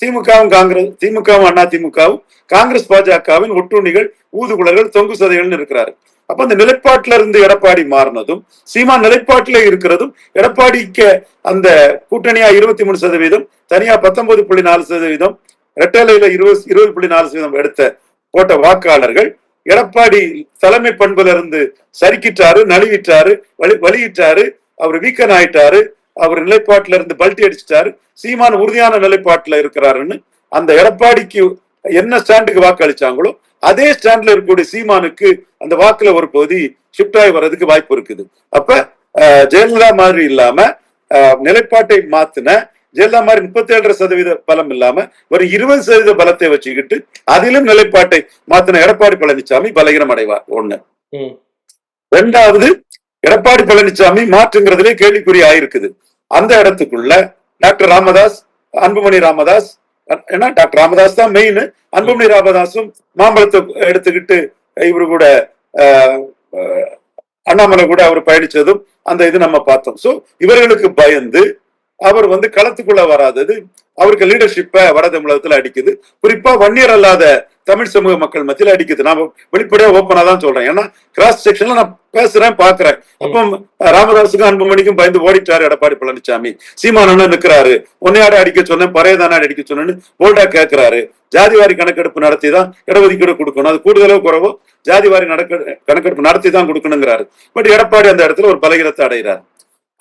திமுகவும் அண்ணா திமுகவும் காங்கிரஸ் பாஜகவின் ஒட்டுண்ணிகள், ஊதுகுழல்கள், தொங்கு சதைகள்னு இருக்கிறாரு. அப்ப அந்த நிலைப்பாட்டுல இருந்து எடப்பாடி மாறினதும், சீமான் நிலைப்பாட்டில இருக்கிறதும், எடப்பாடிக்கு அந்த கூட்டணியா 23%, தனியா 19.4%, ரெட்டலையில 20.4% எடுத்த போட்ட வாக்காளர்கள் எடப்பாடி தலைமை பண்புல இருந்து சறுக்கிட்டாரு, நழுவிட்டாரு, வலியிட்டாரு, அவர் வீக்கன் ஆயிட்டாரு, அவர் நிலைப்பாட்டுல இருந்து பல்ட்டி அடிச்சிட்டாரு. சீமான் உறுதியான நிலைப்பாட்டுல இருக்கிறாருன்னு அந்த எடப்பாடிக்கு என்ன ஸ்டாண்டுக்கு வாக்களிச்சாங்களோ அதே ஸ்டாண்ட்ல இருக்கக்கூடிய சீமானுக்கு அந்த வாக்குல ஒரு பகுதி ஷிஃப்ட் ஆகி வர்றதுக்கு வாய்ப்பு இருக்குது. அப்ப ஜெயலலிதா மாதிரி இல்லாம நிலைப்பாட்டை மாத்தின ஜெயலலிதா மாதிரி 37% பலம் இல்லாம ஒரு 20% பலத்தை வச்சுக்கிட்டு அதிலும் நிலைப்பாட்டை மாத்தின எடப்பாடி பழனிசாமி பலகீனம் அடைவார். ஒண்ணு. ரெண்டாவது, எடப்பாடி பழனிசாமி மாற்றுங்கிறதுலே கேள்விக்குறி ஆயிருக்குது. அந்த இடத்துக்குள்ள டாக்டர் ராமதாஸ், அன்புமணி ராமதாஸ், ஏன்னா டாக்டர் ராமதாஸ் தான் மெயின், அன்புமணி ராமதாஸும் மாம்பழத்தை எடுத்துக்கிட்டு இவரு கூட அண்ணாமலை கூட அவர் பயணிச்சதும் அந்த இது நம்ம பார்த்தோம். சோ இவர்களுக்கு பயந்து அவர் களத்துக்குள்ள வராதது அவருக்கு லீடர்ஷிப்பை வட தமிழகத்துல அடிக்குது. குறிப்பா வன்னியர் அல்லாத தமிழ் சமூக மக்கள் மத்தியில அடிக்குது. நான் வெளிப்படையா ஓப்பனா தான் சொல்றேன். ஏன்னா கிராஸ் செக்ஷன்ல நான் பேசுறேன், பாக்குறேன். அப்போ ராமதாஸுக்கும் அன்புமணிக்கும் பயந்து ஓடிட்டாரு எடப்பாடி பழனிசாமி. சீமானு நிக்கிறாரு, உன்னையாட அடிக்க சொன்னேன், பறையதான அடிக்க சொன்னேன்னு போல்டா கேட்கிறாரு. ஜாதிவாரி கணக்கெடுப்பு நடத்தி தான் இடஒதுக்கீடு கொடுக்கணும், அது கூடுதலோ குறவோ ஜாதிவாரி கணக்கெடுப்பு நடத்தி தான் கொடுக்கணுங்கிறாரு. பட் எடப்பாடி அந்த இடத்துல ஒரு பலகீனத்தை அடைகிறார்.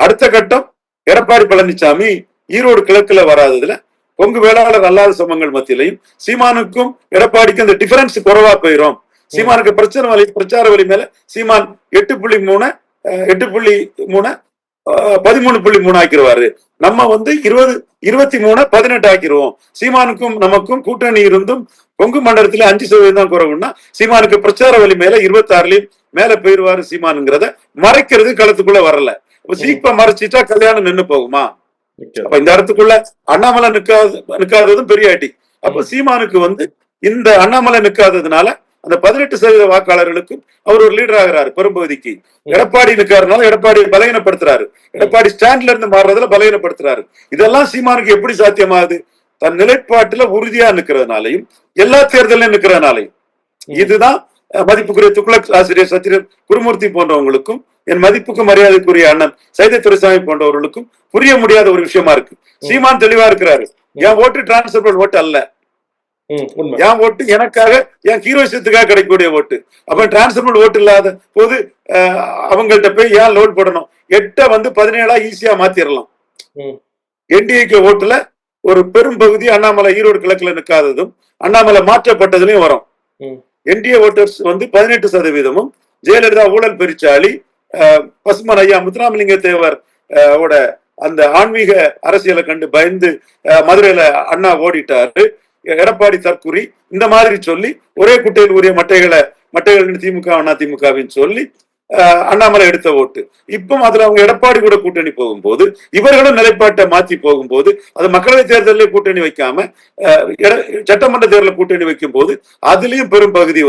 அடுத்த கட்டம், எடப்பாடி பழனிசாமி ஈரோடு கிழக்குல வராததுல கொங்கு வேளாளர் அல்லாத சமூகங்கள் மத்தியிலையும் சீமானுக்கும் எடப்பாடிக்கும் அந்த டிஃபரன்ஸ் குறைவா போயிரும். சீமானுக்கு பிரச்சார வழி மேல சீமான் 8.3 13.3 ஆக்கிடுவாரு. நம்ம 23 18 ஆக்கிடுவோம். சீமானுக்கும் நமக்கும் கூட்டணி இருந்தும் கொங்கு மண்டலத்துல 5% தான் குறைவுன்னா சீமானுக்கு பிரச்சார வழி மேல 26லயும் மேல போயிருவாரு சீமானுங்கிறத மறைக்கிறது களத்துக்குள்ள வரல. சீப்பா மறைச்சிட்டா கல்யாணம் நின்னு போகுமா? அப்ப இந்த இடத்துக்குள்ள அண்ணாமலை நிக்காததும் பெரிய அடி. அப்ப சீமானுக்கு இந்த அண்ணாமலை நிக்காததுனால அந்த 18% வாக்காளர்களுக்கும் அவர் ஒரு லீடர் ஆகிறாரு பெரும்பகுதிக்கு. எடப்பாடி நிக்காதனால எடப்பாடியை பலகீனப்படுத்துறாரு. எடப்பாடி ஸ்டாண்ட்ல இருந்து மாறுறதுல பலகீனப்படுத்துறாரு. இதெல்லாம் சீமானுக்கு எப்படி சாத்தியமாகுது? தன் நிலைப்பாட்டுல உறுதியா நிக்கிறதுனாலையும் எல்லா தேர்தலையும் நிக்கிறதுனாலையும். இதுதான் மதிப்புக்குரிய துக்ளக் ஆசிரியர் சத்திரன் குருமூர்த்தி போன்றவங்களுக்கும் என் மதிப்புக்கு மரியாதைக்குரிய அண்ணன் சைதை துரைசாமி போன்றவர்களுக்கும் புரிய முடியாத ஒரு விஷயமா இருக்கு. சீமான் தெளிவா இருக்கிறாரு, என் ஓட்டு டிரான்ஸ்பர் ஓட்டு அல்ல, என் ஓட்டு எனக்காக என் ஹீரோயிசத்துக்காக கிடைக்கக்கூடிய ஓட்டு. அப்ப டிரான்ஸ்பர் ஓட்டு இல்லாத போது அவங்கள்ட்ட போய் ஏன் லோட் போடணும்? 8 17 ஈஸியா மாத்திரலாம். என்டிஏக்கு ஓட்டுல ஒரு பெரும் பகுதி அண்ணாமலை ஈரோடு கிழக்குல நிற்காததும் அண்ணாமலை மாற்றப்பட்டதுலயும் வரும். என்டிஏ ஓட்டர்ஸ் 18%, ஜெயலலிதா ஊழல் பெருச்சாளி, பசுமன் ஐயா முத்துராமலிங்க தேவர் ஓட அந்த ஆன்மீக அரசியலை கண்டு பயந்து மதுரையில அண்ணா ஓடிட்டாரு, எடப்பாடி தற்குறி, இந்த மாதிரி சொல்லி ஒரே குட்டையில் உரிய மட்டைகள் திமுக அண்ணா திமுகவின்னு சொல்லி அண்ணாமலை எடுத்த ஓட்டு. இப்போ அதுல அவங்க எடப்பாடி கூட கூட்டணி போகும்போது, இவர்களும் நிலைப்பாட்டை மாற்றி போகும்போது, அது மக்களவை தேர்தலில் கூட்டணி வைக்காம சட்டமன்ற தேர்தலில் கூட்டணி வைக்கும் போது அதுலயும் பெரும் பகுதி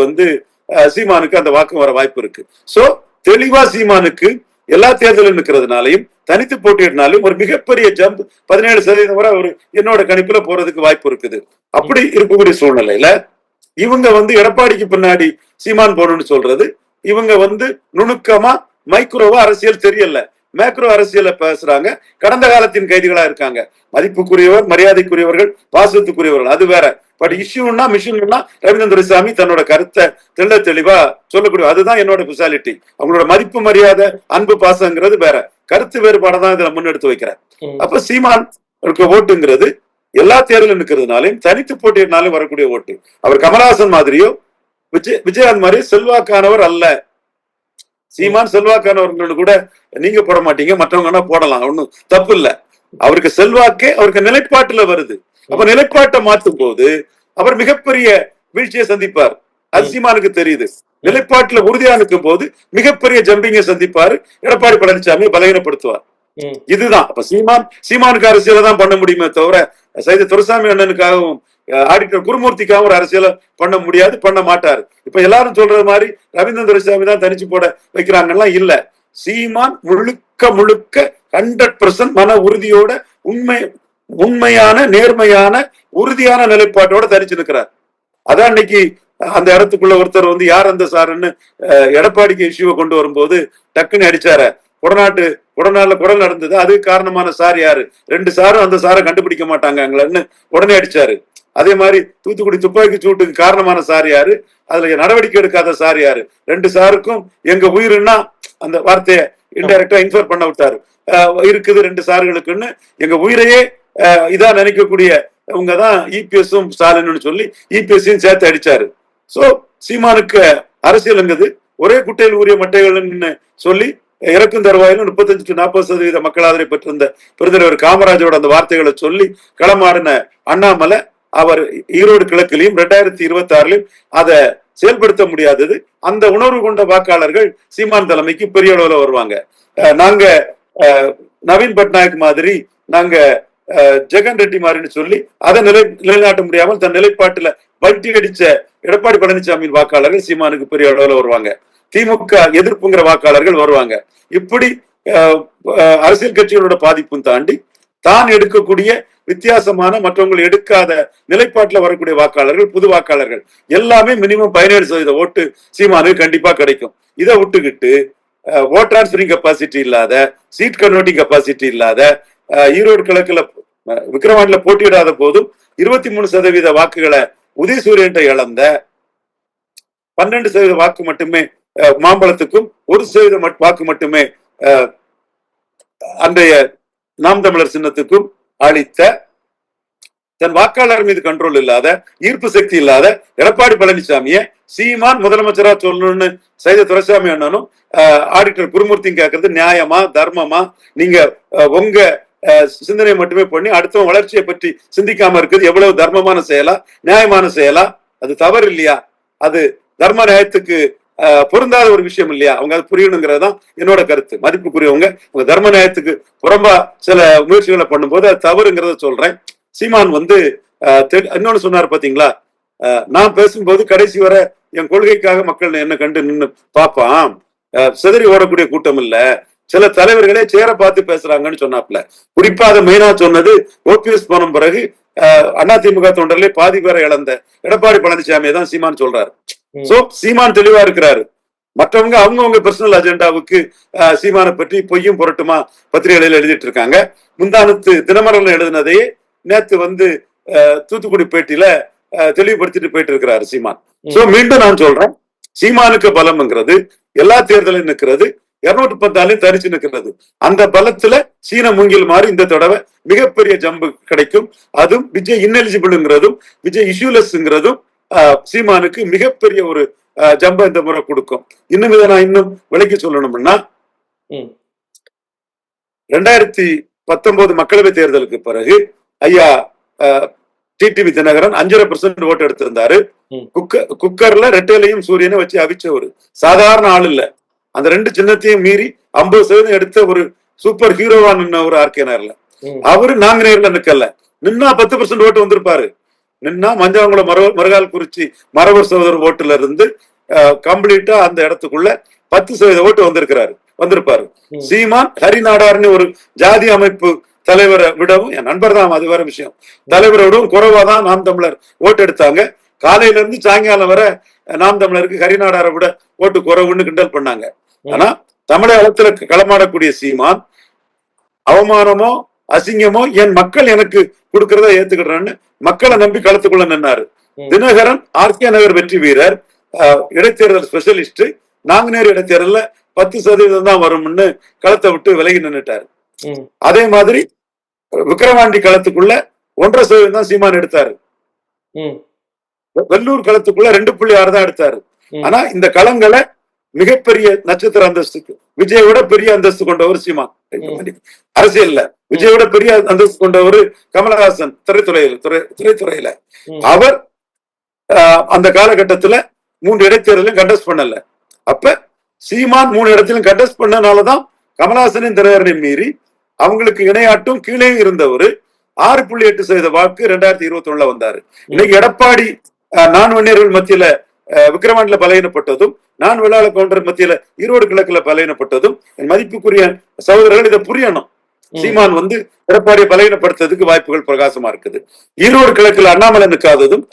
சீமானுக்கு அந்த வாக்கு வர வாய்ப்பு இருக்கு. சோ தெளிவா சீமானுக்கு எல்லா தேர்தலும் இருக்கிறதுனாலையும் தனித்து போட்டியிடனாலும் ஒரு மிகப்பெரிய ஜம்ப் 17% வரை ஒரு என்னோட கணிப்புல போறதுக்கு வாய்ப்பு இருக்குது. அப்படி இருக்கக்கூடிய சூழ்நிலையில இவங்க எடப்பாடிக்கு பின்னாடி சீமான் போடணும்னு சொல்றது, இவங்க நுணுக்கமா மைக்ரோவா அரசியல் தெரியல, மேக்ரோ அரசியல பேசுறாங்க. கடந்த காலத்தின் கைதிகளா இருக்காங்க. மதிப்புக்குரியவர், மரியாதைக்குரியவர்கள், பாசத்துக்குரியவர்கள், அது வேற. பட் இஷ்யூன்னா மிஷின்னா ரவீந்திரன் துரைசாமி தன்னோட கருத்தை தெளிவா சொல்லக்கூடிய, அதுதான் என்னோட ஸ்பெஷாலிட்டி. அவங்களோட மதிப்பு, மரியாதை, அன்பு, பாசங்கிறது வேற. கருத்து வேறுபாடை தான் இதுல முன்னெடுத்து வைக்கிறேன். அப்ப சீமான் ஓட்டுங்கிறது எல்லா தேர்தலும் இருக்கிறதுனாலையும் தனித்து போட்டியினாலும் வரக்கூடிய ஓட்டு. அவர் கமலஹாசன் மாதிரியோ விஜயகாந்த் மாதிரியோ செல்வாக்கானவர் அல்ல. சீமான் செல்வாக்கானவர்கள் கூட நீங்க போட மாட்டீங்க, மற்றவங்கன்னா போடலாம், ஒண்ணும் தப்பு இல்ல. அவருக்கு செல்வாக்கே அவருக்கு நிலைப்பாட்டுல வருது. அப்ப நிலைப்பாட்டை மாற்றும் போது அவர் மிகப்பெரிய வீழ்ச்சியை சந்திப்பார். அது சீமானுக்கு தெரியுது. நிலைப்பாட்டுல உறுதியா நிற்கும் போது மிகப்பெரிய ஜம்பிங்கை சந்திப்பாரு. எடப்பாடி பழனிசாமி பலகீனப்படுத்துவார். இதுதான். அப்ப சீமானுக்கு அரசியலை தான் பண்ண முடியுமே தவிர சைத துரைசாமி அண்ணனுக்காகவும் ஆடிட்டர் குருமூர்த்திக்காகவும் ஒரு அரசியலை பண்ண முடியாது, பண்ண மாட்டாரு. இப்ப எல்லாரும் சொல்றது மாதிரி ரவீந்திரன் துரைசாமி தான் தனிச்சு போட வைக்கிறாங்கன்னா இல்ல. சீமான் முழுக்க 100% மன உறுதியோட உண்மையான நேர்மையான உறுதியான நிலைப்பாட்டோட தரிச்சு நிற்கிறார். அதான் இன்னைக்கு அந்த இடத்துக்குள்ள ஒருத்தர் யார் அந்த சாருன்னு எடப்பாடிக்கு இஷ்யூவை கொண்டு வரும்போது டக்குன்னு அடிச்சார. குடநாட்டுல குடல் நடந்தது, அதுக்கு காரணமான சார் யாரு? 2 சாரும் அந்த சாரை கண்டுபிடிக்க மாட்டாங்கன்னு உடனே அடிச்சாரு. அதே மாதிரி தூத்துக்குடி துப்பாக்கி சூட்டுக்கு காரணமான சார் யாரு? அதுல நடவடிக்கை எடுக்காத சார் யாரு? 2 சாருக்கும் எங்க உயிருன்னா அந்த வார்த்தையை இன்டைரக்டா இன்ஃபர் பண்ண விட்டாரு. இருக்குது 2 சார்களுக்குன்னு, எங்க உயிரையே இதா நினைக்கக்கூடிய தான் இபிஎஸும் ஸ்டாலின்னு சொல்லி இபிஎஸ்ஸையும் சேர்த்து அடிச்சாரு. சோ சீமானுக்கு அரசியலுங்கிறது ஒரே குட்டையில் ஊறிய மட்டைகள்னு சொல்லி இறக்கும் தருவாயிலும் 35 to 40% மக்கள் ஆதரவை பெற்றிருந்த பெருந்தலைவர் காமராஜோட அந்த வார்த்தைகளை சொல்லி களமாடின அண்ணாமலை அவர் ஈரோடு கிழக்கிலையும் 2026 அதை செயல்படுத்த முடியாதது. அந்த உணர்வு கொண்ட வாக்காளர்கள் சீமான் தலைமைக்கு பெரிய அளவுல வருவாங்க. நாங்க நவீன் பட்நாயக் மாதிரி, நாங்க ஜெகன் ரெட்டி மாதிரின்னு சொல்லி அதை நிலைநாட்ட முடியாமல் தன் நிலைப்பாட்டுல பல்டி அடிச்ச எடப்பாடி பழனிசாமியின் வாக்காளர்கள் சீமானுக்கு பெரிய அளவுல வருவாங்க. திமுக எதிர்ப்புங்கிற வாக்காளர்கள் வருவாங்க. இப்படி அரசியல் கட்சிகளோட பாதிப்பும் தாண்டி தான் எடுக்கக்கூடிய வித்தியாசமான மற்றவங்க எடுக்காத நிலைப்பாட்டுல வரக்கூடிய வாக்காளர்கள், புது வாக்காளர்கள் எல்லாமே மினிமம் 17% ஓட்டு சீமானுக்கு கண்டிப்பா கிடைக்கும். இதை விட்டுக்கிட்டு ஓட் டிரான்ஸ்பரிங் கெப்பாசிட்டி இல்லாத, சீட் கன்வெர்ட்டிங் கெப்பாசிட்டி இல்லாத, ஈரோடு கிழக்குல விக்கிரவாண்டில போட்டியிடாத போதும் 23% வாக்குகளை உதயசூரியன் இழந்த, 12% வாக்கு மட்டுமே மாம்பழத்துக்கும், 1% வாக்கு மட்டுமே அன்றைய நாம் தமிழர் சின்னத்துக்கும் அளித்த, தன் வாக்காளர் மீது கண்ட்ரோல் இல்லாத, ஈர்ப்பு சக்தி இல்லாத எடப்பாடி பழனிசாமியை சீமான் முதலமைச்சரா சொல்லணும்னு சைத துரைசாமி அண்ணனும் ஆடிட்டர் குருமூர்த்தியும் கேட்கறது நியாயமா, தர்மமா? நீங்க உங்க சிந்தனை மட்டுமே பண்ணி அடுத்த வளர்ச்சியை பற்றி சிந்திக்காம இருக்குது எவ்வளவு தர்மமான செயலா, நியாயமான செயலா? அது தவறு இல்லையா? அது தர்ம நியாயத்துக்கு பொருந்தாத ஒரு விஷயம் இல்லையா? அவங்க அது புரியணுங்கிறதான் என்னோட கருத்து. மதிப்புக்குரியவங்க உங்க தர்ம நியாயத்துக்கு புறம்பா சில முயற்சிகளை பண்ணும்போது அது தவறுங்கிறத சொல்றேன். சீமான் இன்னொன்னு சொன்னார் பாத்தீங்களா, நான் பேசும்போது கடைசி வரை என் கொள்கைக்காக மக்கள் என்ன கண்டு நின்று பார்ப்பான், சிதறி ஓடக்கூடிய கூட்டம் இல்ல, சில தலைவர்களே சேர பார்த்து பேசுறாங்கன்னு சொன்னாப்ல. குறிப்பா அதை மெயினா சொன்னது ஓபிஎஸ் போன பிறகு அதிமுக தொண்டர்களே பாதி பேரை இழந்த எடப்பாடி பழனிசாமியை தான் சீமான் சொல்றாரு. சோ சீமான் தெளிவா இருக்கிறாரு. மற்றவங்க அவங்கவுங்க பர்சனல் அஜெண்டாவுக்கு சீமானை பற்றி பொய்யும் புரட்டுமா பத்திரிகைகளில் எழுதிட்டு இருக்காங்க. முந்தானத்து தினமரன் எழுதினதையே நேத்து தூத்துக்குடி பேட்டியில தெளிவுபடுத்திட்டு போயிட்டு இருக்கிறாரு சீமான். சோ மீண்டும் நான் சொல்றேன், சீமானுக்கு பலம்ங்கிறது எல்லா தேர்தலையும் நிற்கிறது, 214 தரிச்சு நிற்கிறது. அந்த பலத்துல சீன மூங்கில் மாதிரி இந்த தடவை மிகப்பெரிய ஜம்பு கிடைக்கும். அதுவும் விஜய் இன்எலிஜிபிள்ங்கிறதும் விஜய் இஷ்யூலெஸ்ங்கிறதும் சீமானுக்கு மிகப்பெரிய ஒரு ஜம்ப இந்த முறை கொடுக்கும். இன்னும் இதை நான் இன்னும் விலைக்கு சொல்லணும்னா, 2019 மக்களவை தேர்தலுக்கு பிறகு ஐயா டிடிவி தினகரன் 5.5% ஓட்டு எடுத்திருந்தாரு. குக்கர்ல ரெட்டையிலையும் சூரியனை வச்சு அவிச்ச ஒரு சாதாரண ஆள் இல்ல. அந்த 2 சின்னத்தையும் மீறி 50% எடுத்த ஒரு சூப்பர் ஹீரோவா நின்ன ஒரு ஆர்கேனர்ல அவரு நாங்குநேர்ல நிக்கல, நின்னா 10% ஓட்டு வந்திருப்பாரு. நின்னா மஞ்சாங்குளம் மறுகால் குறிச்சி மரவர் சகோதரர் ஓட்டுல இருந்து கம்ப்ளீட்டா அந்த இடத்துக்குள்ள 10% ஓட்டு வந்திருப்பாரு. சீமான் ஹரிநாடார்னு ஒரு ஜாதி அமைப்பு தலைவரை விடவும், என் நண்பர் தான், அது வேற விஷயம், தலைவரை விடவும் குறைவாதான் நாம் தமிழர் ஓட்டு எடுத்தாங்க. காலையில இருந்து சாயங்காலம் வரை நாம் தமிழருக்கு ஹரிநாடாரை விட ஓட்டு குறைவுன்னு கிண்டல் பண்ணாங்க. ஆனா தமிழகத்துல களமாடக்கூடிய சீமான் அவமானமோ அசிங்கமோ என் மக்கள் எனக்கு கொடுக்கறத ஏத்துக்கிடுறேன்னு மக்களை நம்பி களத்துக்குள்ள நின்னாரு. தினகரன் ஆர்கே நகர் வெற்றி வீரர், இடைத்தேர்தல் ஸ்பெஷலிஸ்ட், நாங்குநேர் இடைத்தேர்தல்ல 10% தான் வரும்னு களத்தை விட்டு விலகி நின்னுட்டாரு. அதே மாதிரி விக்கிரவாண்டி களத்துக்குள்ள 1.5% தான் சீமான் எடுத்தாரு. வெள்ளூர் களத்துக்குள்ள 2.6 தான் எடுத்தாரு. ஆனா இந்த களங்களை மிகப்பெரிய நட்சத்திர அந்தஸ்துக்கு, விஜயோட பெரிய அந்தஸ்து கொண்டவர் சீமான். அரசியல்ல விஜயோட பெரிய அந்தஸ்து கொண்டவர் கமலஹாசன் திரைத்துறையில. அவர் அந்த காலகட்டத்துல 3 இடைத்தேர்தலையும் கண்டஸ்ட் பண்ணல. அப்ப சீமான் 3 இடத்திலும் கண்டஸ்ட் பண்ணனாலதான் கமலஹாசனின் திரையரனை மீறி அவங்களுக்கு இணையாட்டும் கீழே இருந்தவர் 6.8% வாக்கு 2021 வந்தாரு. இன்னைக்கு எடப்பாடி நான் வன்னியர்கள் மத்தியில விக்கிரவாண்டில பலையினப்பட்டதும், நான் வெள்ளாள கவுண்டர் மத்தியில ஈரோடு கிழக்குல பலையினப்பட்டதும், என் மதிப்புக்குரிய சகோதரர்கள் இதை புரியணும். சீமான் எடப்பாடியை பலையினப்படுத்துறதுக்கு வாய்ப்புகள் பிரகாசமா இருக்குது. ஈரோடு கிழக்குல அண்ணாமலை நிற்காததும்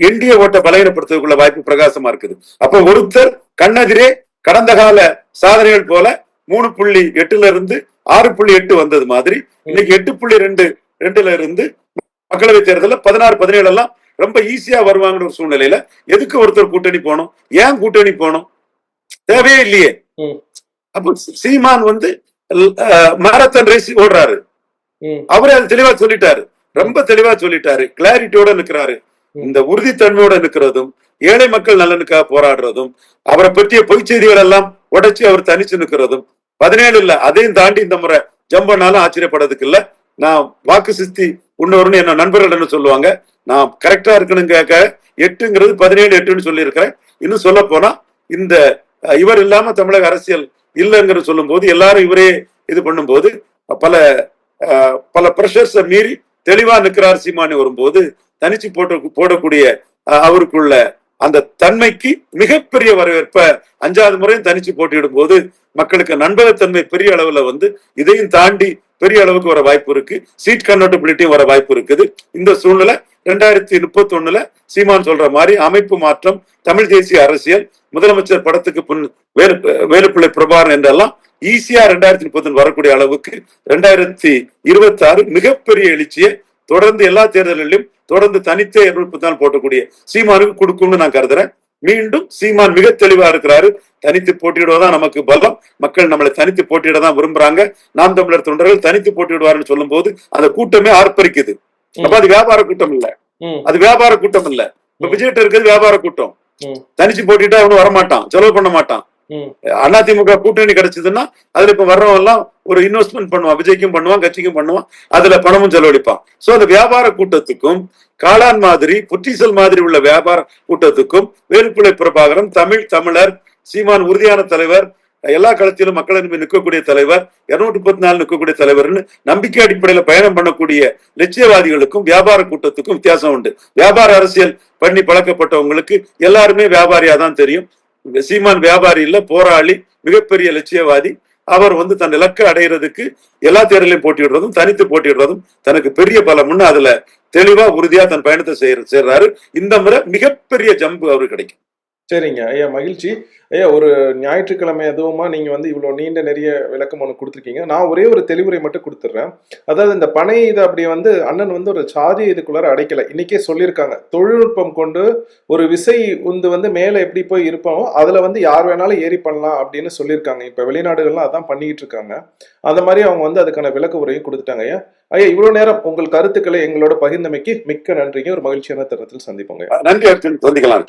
என்டிஏ ஓட்டை பலையினப்படுத்துறதுக்குள்ள வாய்ப்பு பிரகாசமா இருக்குது. அப்ப ஒருத்தர் கண்ணெதிரே கடந்த கால சாதனைகள் போல 3.8 இருந்து 6.8 வந்தது மாதிரி இன்னைக்கு 8.2 இருந்து மக்களவை தேர்தலில் 16-17 எல்லாம் ரொம்ப ஈஸியா வருவாங்கன்னு ஒரு சூழ்நிலையில எதுக்கு ஒருத்தர் கூட்டணி போனோம்? ஏன் கூட்டணி போனோம்? தேவையே இல்லையே. அப்போ சீமான் மாரத்தான் ரேஸ் ஓடுறாரு. அவரே அது தெளிவா சொல்லிட்டாரு, ரொம்ப தெளிவா சொல்லிட்டாரு, கிளாரிட்டியோட நிக்கிறாரு. இந்த உறுதித்தன்மையோட நிக்கிறதும் ஏழை மக்கள் நலனுக்காக போராடுறதும், அவரை பற்றிய பொய்ச் செய்திகள் எல்லாம் உடைச்சு அவர் தனிச்சு நிற்கிறதும், 17 இல்ல அதையும் தாண்டி இந்த முறை ஜம்ப் பண்ணாலும் ஆச்சரியப்படுறதுக்கு இல்ல. நான் வாக்கு சிஸ்தி இன்னொருன்னு என்ன நண்பர்கள் என்ன சொல்லுவாங்க, நான் கரெக்டா இருக்கணுங்க, 8ங்கிறது 17 8ன்னு சொல்லி இருக்கிறேன். இன்னும் சொல்ல போனா இந்த இவர் இல்லாம தமிழக அரசியல் இல்லைங்கிற சொல்லும் போது எல்லாரும் இவரே இது பண்ணும்போது பல பல பிரஷர்ஸை மீறி தெளிவா நிற்கிறார் சீமானி வரும்போது தனிச்சு போடக்கூடிய அவருக்குள்ள அந்த தன்மைக்கு மிகப்பெரிய வரவேற்ப 5வது முறையும் தனிச்சு போட்டியிடும் போது மக்களுக்கு நண்பகத்தன்மை பெரிய அளவுல வந்து இதையும் தாண்டி பெரிய அளவுக்கு வர வாய்ப்பு இருக்கு. சீட் கன்வெர்டபிலிட்டியும் வர வாய்ப்பு இருக்குது. இந்த சூழ்நிலை 2031 சீமான் சொல்ற மாதிரி அமைப்பு மாற்றம், தமிழ் தேசிய அரசியல், முதலமைச்சர் படத்துக்கு வேலுப்பிள்ளை பிரபாகரன் என்றெல்லாம் ஈஸியா 2031 வரக்கூடிய அளவுக்கு 2026 மிகப்பெரிய எழுச்சியை தொடர்ந்து எல்லா தேர்தல்களிலும் தொடர்ந்து தனித்தே 24 போட்டக்கூடிய சீமானுக்கு கொடுக்கும்னு நான் கருதுறேன். மீண்டும் சீமான் மிக தெளிவா இருக்கிறாரு. தனித்து போட்டியிடுவதான் நமக்கு பலம். மக்கள் நம்மளை தனித்து போட்டியிட தான் விரும்புறாங்க. நாம் தமிழர் தொண்டர்கள் தனித்து போட்டியிடுவாருன்னு சொல்லும் போது அந்த கூட்டமே ஆர்ப்பரிக்குது. அப்ப அது வியாபார கூட்டம் இல்ல, அது வியாபார கூட்டம் இல்ல. இப்ப விஜய்கிட்ட இருக்கிறது வியாபார கூட்டம். தனிச்சு போட்டிட்டா அவனு வரமாட்டான், செலவு பண்ண மாட்டான். அதிமுக கூட்டணி கிடைச்சதுன்னா அதுல இப்ப வர்றவன் எல்லாம் ஒரு இன்வெஸ்ட்மெண்ட் பண்ணுவான், விஜய்க்கும் பண்ணுவான், கட்சிக்கும் பண்ணுவான், அதுல பணமும் செலவழிப்பான். சோ அந்த வியாபார கூட்டத்துக்கும் காளான் மாதிரி புற்றிசல் மாதிரி உள்ள வியாபார கூட்டத்துக்கும் வேலுப்பிள்ளை பிரபாகரன் தமிழர் சீமான் உறுதியான தலைவர், எல்லா களத்திலும் மக்கள் அனுப்பி நிற்கக்கூடிய தலைவர், 234 நிற்கக்கூடிய தலைவர்னு நம்பிக்கை அடிப்படையில பயணம் பண்ணக்கூடிய லட்சியவாதிகளுக்கும் வியாபார கூட்டத்துக்கும் வித்தியாசம் உண்டு. வியாபார அரசியல் பண்ணி பழக்கப்பட்டவங்களுக்கு எல்லாருமே வியாபாரியா தான் தெரியும். சீமான் வியாபாரி இல்ல, போராளி, மிகப்பெரிய லட்சியவாதி. அவர் வந்து தன் இலக்கை அடைகிறதுக்கு எல்லா தேர்தலையும் போட்டியிடுறதும் தனித்து போட்டியிடுறதும் தனக்கு பெரிய பலம்னு அதுல தெளிவா உறுதியா தன் பயணத்தை செய்யறாரு. இந்த முறை மிகப்பெரிய ஜம்பு அவருக்கு கிடைக்கும். சரிங்க ஐயா, மகிழ்ச்சி ஐயா. ஒரு ஞாயிற்றுக்கிழமை அதுவுமா நீங்க வந்து இவ்வளவு நீண்ட நிறைய விளக்கம் ஒன்று கொடுத்துருக்கீங்க. நான் ஒரே ஒரு தெளிவுரை மட்டும் கொடுத்துட்றேன். அதாவது இந்த பனை இது அப்படி வந்து அண்ணன் வந்து ஒரு சாதி இதுக்குள்ளார அடைக்கல. இன்னைக்கே சொல்லியிருக்காங்க, தொழில்நுட்பம் கொண்டு ஒரு விசை உந்து வந்து மேலே எப்படி போய் இருப்போம் அதுல வந்து யார் வேணாலும் ஏறி பண்ணலாம் அப்படின்னு சொல்லியிருக்காங்க. இப்ப வெளிநாடுகள்லாம் அதான் பண்ணிக்கிட்டு இருக்காங்க. அந்த மாதிரி அவங்க வந்து அதுக்கான விளக்க உரையும் கொடுத்துட்டாங்க. ஐயா ஐயா, இவ்வளவு நேரம் உங்கள் கருத்துக்களை எங்களோட பகிர்ந்தமைக்கு மிக்க நன்றிங்க. ஒரு மகிழ்ச்சியான தருணத்தில் சந்திப்போங்க. நன்றி, சந்திக்கலாம்.